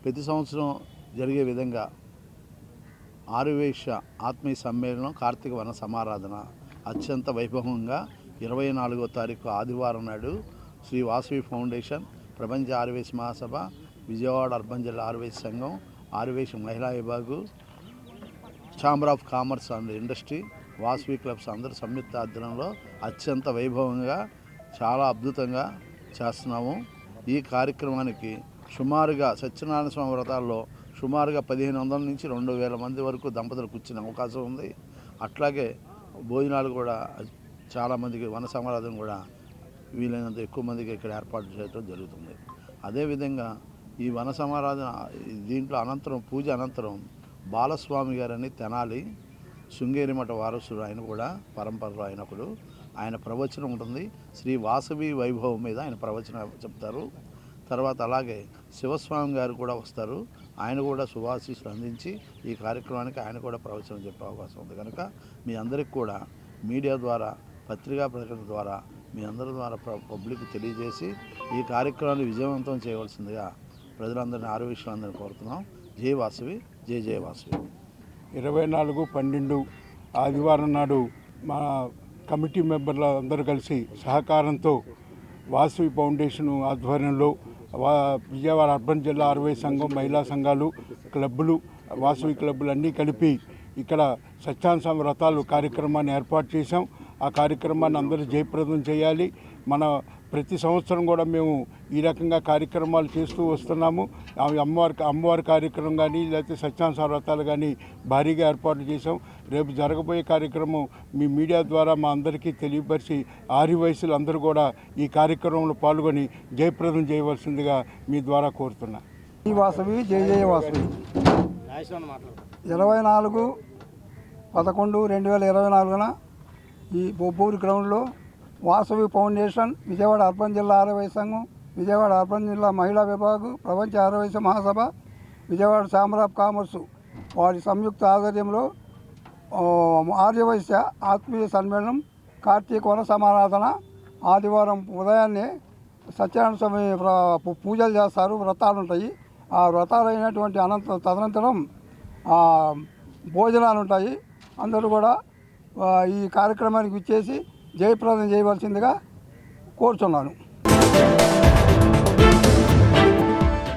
ప్రతి సంవత్సరం జరిగే విధంగా ఆర్యవైశ్య ఆత్మీయ సమ్మేళనం కార్తీక వన సమారాధన అత్యంత వైభవంగా 24వ తారీఖు ఆదివారం నాడు శ్రీ వాసవి ఫౌండేషన్, ప్రపంచ ఆర్యవైశ్య మహాసభ, విజయవాడ అర్బన్ జిల్లా ఆర్యవైశ్య సంఘం, ఆర్యవైశ్య మహిళా విభాగు, chamber of commerce and industry, Vasavi clubs అందరూ సంయుక్త ఆధ్వర్యంలో అత్యంత వైభవంగా చాలా అద్భుతంగా చేస్తున్నాము. ఈ కార్యక్రమానికి సుమారుగా సత్యనారాయణ స్వామి వ్రతాల్లో సుమారుగా 1500 నుంచి 2000 మంది వరకు దంపతులు కూర్చునే అవకాశం ఉంది. అట్లాగే భోజనాలు కూడా చాలామందికి వన సమారాధన కూడా వీలైనంత ఎక్కువ మందికి ఇక్కడ ఏర్పాటు చేయడం జరుగుతుంది. అదేవిధంగా ఈ వన సమారాధన దీంట్లో అనంతరం పూజ అనంతరం బాలస్వామి గారని తెనాలి శృంగేరి మఠ వారసుడు, ఆయన కూడా పరంపరలో ఆయనకుడు, ఆయన ప్రవచనం ఉంటుంది. శ్రీ వాసవి వైభవం మీద ఆయన ప్రవచనం చెప్తారు. తర్వాత అలాగే శివస్వామి గారు కూడా వస్తారు. ఆయన కూడా శుభాశీస్సులు అందించి ఈ కార్యక్రమానికి ఆయన కూడా ప్రవచనం చెప్పే అవకాశం ఉంది. కనుక మీ అందరికీ కూడా మీడియా ద్వారా, పత్రికా ప్రకటన ద్వారా మీ అందరి ద్వారా పబ్లిక్ తెలియజేసి ఈ కార్యక్రమాన్ని విజయవంతం చేయవలసిందిగా ప్రజలందరినీ, ఆర్యవైశ్యులందరినీ కోరుతున్నాం. జై వాసవి, జై జయ వాసవి. 24/12 ఆదివారం నాడు మా కమిటీ మెంబర్ల అందరూ కలిసి సహకారంతో వాసవి ఫౌండేషన్ ఆధ్వర్యంలో విజయవాడ అర్బన్ జిల్లా ఆర్యవైశ్య సంఘం, మహిళా సంఘాలు, క్లబ్బులు, వాసవి క్లబ్బులు అన్నీ కలిపి ఇక్కడ సత్యాన్స వ్రతాలు కార్యక్రమాన్ని ఏర్పాటు చేశాం. ఆ కార్యక్రమాన్ని అందరూ జయప్రదం చేయాలి. మన ప్రతి సంవత్సరం కూడా మేము ఈ రకంగా కార్యక్రమాలు చేస్తూ వస్తున్నాము. అమ్మవారి కార్యక్రమం కానీ లేకపోతే సత్యాన్స వ్రతాలు కానీ భారీగా ఏర్పాటు చేశాం. రేపు జరగబోయే కార్యక్రమం మీ మీడియా ద్వారా మా అందరికీ తెలియపరిచి ఆర్యవైశ్యులు అందరూ కూడా ఈ కార్యక్రమంలో పాల్గొని జయప్రదం చేయవలసిందిగా మీ ద్వారా కోరుతున్నా. ఈ వాసవి, జయ జయ వాసవి. 24/11/2024 ఈ బొబ్బూరు గ్రౌండ్లో వాసవి ఫౌండేషన్, విజయవాడ అర్బన్ జిల్లా ఆర్యవైశ్య సంఘం, విజయవాడ అర్బన్ జిల్లా మహిళా విభాగం, ప్రపంచ ఆర్యవైశ్య మహాసభ, విజయవాడ ఛాంబర్ ఆఫ్ కామర్సు వారి సంయుక్త ఆధ్వర్యంలో ఆర్యవైశ్య ఆత్మీయ సమ్మేళనం కార్తీక వన సమారాధన ఆదివారం ఉదయాన్నే సత్యనారాయణ స్వామి పూజలు చేస్తారు. వ్రతాలు ఉంటాయి. ఆ వ్రతాలు అయినటువంటి తదనంతరం భోజనాలు ఉంటాయి. అందరూ కూడా ఈ కార్యక్రమానికి విచ్చేసి జయప్రదం చేయవలసిందిగా కోరుచున్నాను.